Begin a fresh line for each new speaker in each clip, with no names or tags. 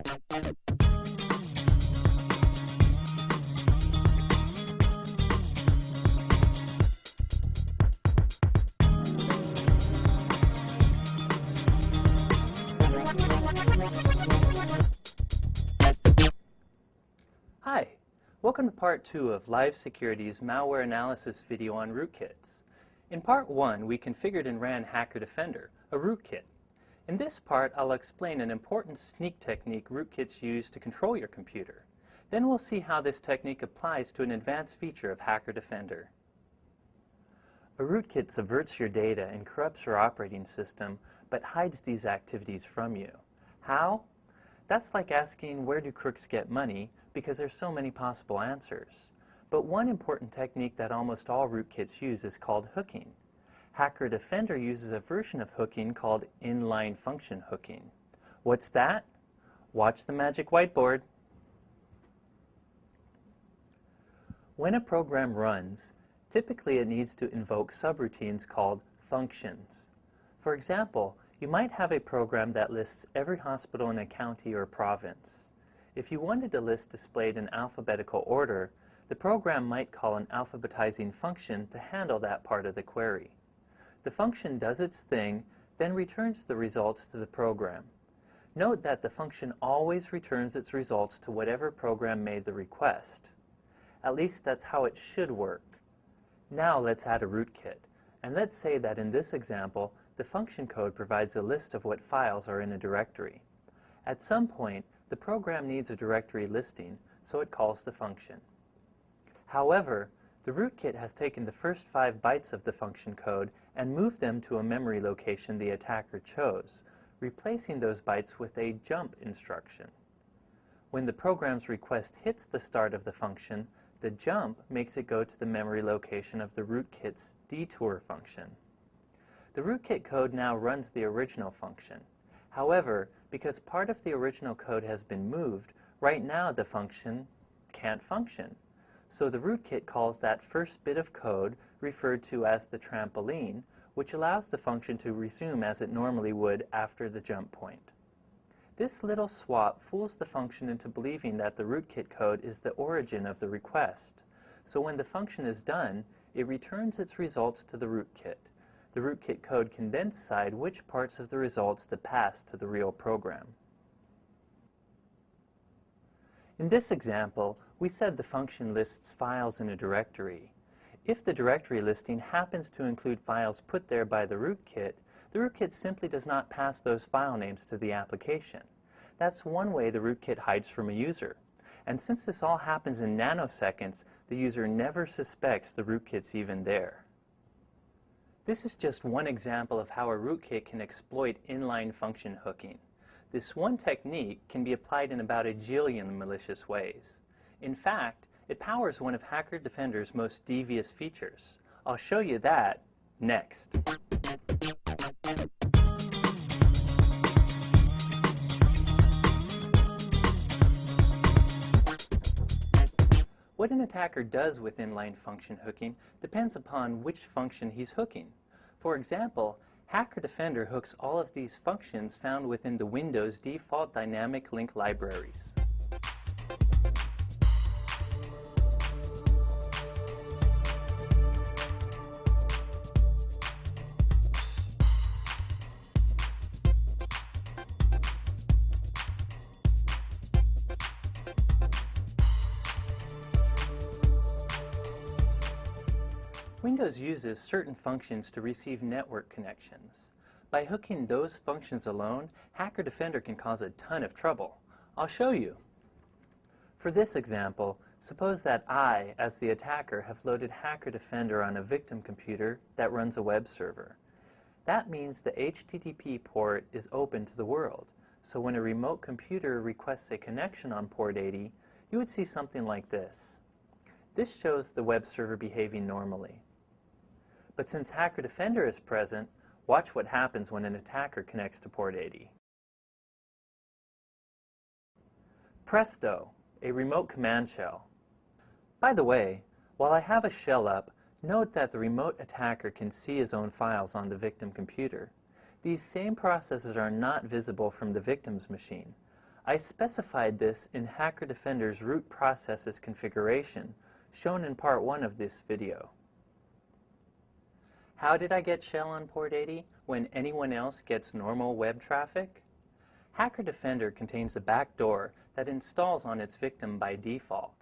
Hi, welcome to part 2 of Live Security's malware analysis video on Rootkits. In part 1, we configured and ran Hacker Defender, a rootkit. In this part, I'll explain an important sneak technique rootkits use to control your computer. Then we'll see how this technique applies to an advanced feature of Hacker Defender. A rootkit subverts your data and corrupts your operating system, but hides these activities from you. How? That's like asking, where do crooks get money? Because there's so many possible answers. But one important technique that almost all rootkits use is called hooking. Hacker Defender uses a version of hooking called inline function hooking. What's that? Watch the magic whiteboard. When a program runs, typically it needs to invoke subroutines called functions. For example, you might have a program that lists every hospital in a county or province. If you wanted the list displayed in alphabetical order, the program might call an alphabetizing function to handle that part of the query. The function does its thing, then returns the results to the program. Note that the function always returns its results to whatever program made the request. At least that's how it should work. Now let's add a rootkit, and let's say that in this example, the function code provides a list of what files are in a directory. At some point, the program needs a directory listing, so it calls the function. However, the rootkit has taken the first 5 bytes of the function code and moved them to a memory location the attacker chose, replacing those bytes with a jump instruction. When the program's request hits the start of the function, the jump makes it go to the memory location of the rootkit's detour function. The rootkit code now runs the original function. However, because part of the original code has been moved, right now the function can't function. So the rootkit calls that first bit of code, referred to as the trampoline, which allows the function to resume as it normally would after the jump point. This little swap fools the function into believing that the rootkit code is the origin of the request. So when the function is done, it returns its results to the rootkit. The rootkit code can then decide which parts of the results to pass to the real program. In this example, we said the function lists files in a directory. If the directory listing happens to include files put there by the rootkit simply does not pass those file names to the application. That's one way the rootkit hides from a user. And since this all happens in nanoseconds, the user never suspects the rootkit's even there. This is just one example of how a rootkit can exploit inline function hooking. This one technique can be applied in about a jillion malicious ways. In fact, it powers one of Hacker Defender's most devious features. I'll show you that next. What an attacker does with inline function hooking depends upon which function he's hooking. For example, Hacker Defender hooks all of these functions found within the Windows default dynamic link libraries. Windows uses certain functions to receive network connections. By hooking those functions alone, Hacker Defender can cause a ton of trouble. I'll show you. For this example, suppose that I, as the attacker, have loaded Hacker Defender on a victim computer that runs a web server. That means the HTTP port is open to the world. So when a remote computer requests a connection on port 80, you would see something like this. This shows the web server behaving normally. But since Hacker Defender is present, watch what happens when an attacker connects to port 80. Presto, a remote command shell. By the way, while I have a shell up, note that the remote attacker can see his own files on the victim computer. These same processes are not visible from the victim's machine. I specified this in Hacker Defender's root processes configuration, shown in part 1 of this video. How did I get shell on port 80 when anyone else gets normal web traffic? Hacker Defender contains a backdoor that installs on its victim by default,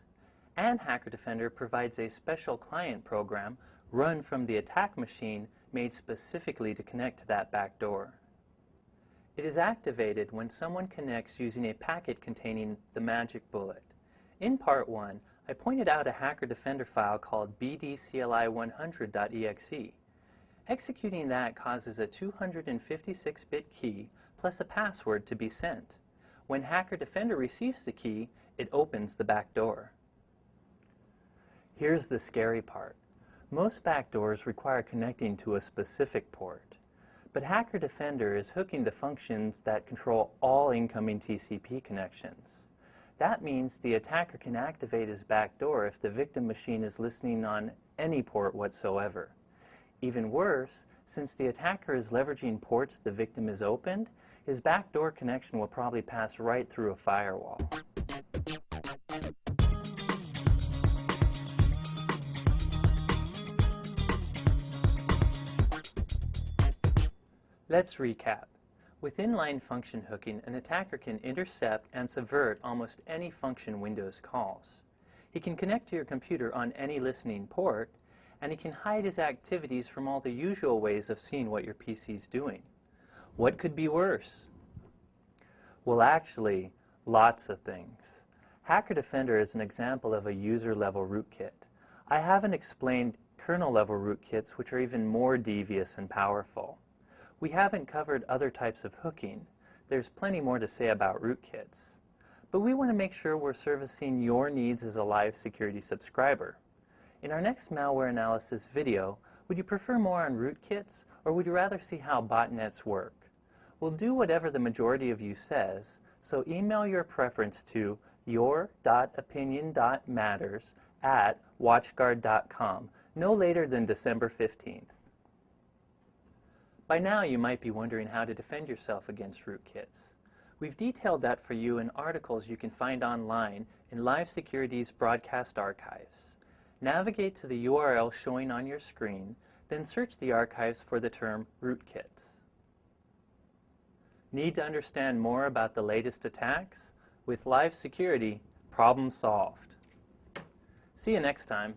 and Hacker Defender provides a special client program run from the attack machine made specifically to connect to that backdoor. It is activated when someone connects using a packet containing the magic bullet. In part 1, I pointed out a Hacker Defender file called bdcli100.exe. Executing that causes a 256-bit key plus a password to be sent. When Hacker Defender receives the key, it opens the backdoor. Here's the scary part. Most backdoors require connecting to a specific port. But Hacker Defender is hooking the functions that control all incoming TCP connections. That means the attacker can activate his backdoor if the victim machine is listening on any port whatsoever. Even worse, since the attacker is leveraging ports the victim has opened, his backdoor connection will probably pass right through a firewall. Let's recap. With inline function hooking, an attacker can intercept and subvert almost any function Windows calls. He can connect to your computer on any listening port, and he can hide his activities from all the usual ways of seeing what your PC is doing. What could be worse? Well, actually, lots of things. Hacker Defender is an example of a user-level rootkit. I haven't explained kernel-level rootkits, which are even more devious and powerful. We haven't covered other types of hooking. There's plenty more to say about rootkits. But we want to make sure we're servicing your needs as a live security subscriber. In our next malware analysis video, would you prefer more on rootkits, or would you rather see how botnets work? We'll do whatever the majority of you says, so email your preference to your.opinion.matters@watchguard.com no later than December 15th. By now you might be wondering how to defend yourself against rootkits. We've detailed that for you in articles you can find online in Live Security's broadcast archives. Navigate to the URL showing on your screen, then search the archives for the term rootkits. Need to understand more about the latest attacks? With Live Security, problem solved. See you next time.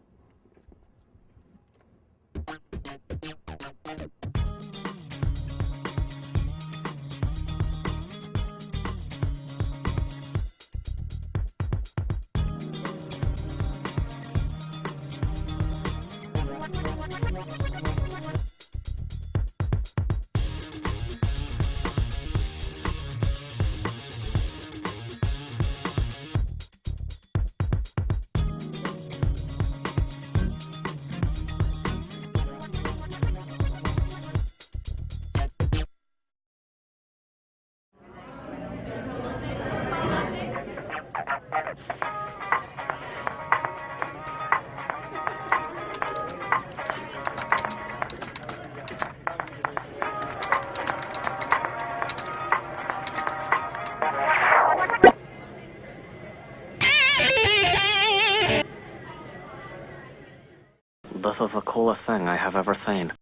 This is the coolest thing I have ever seen.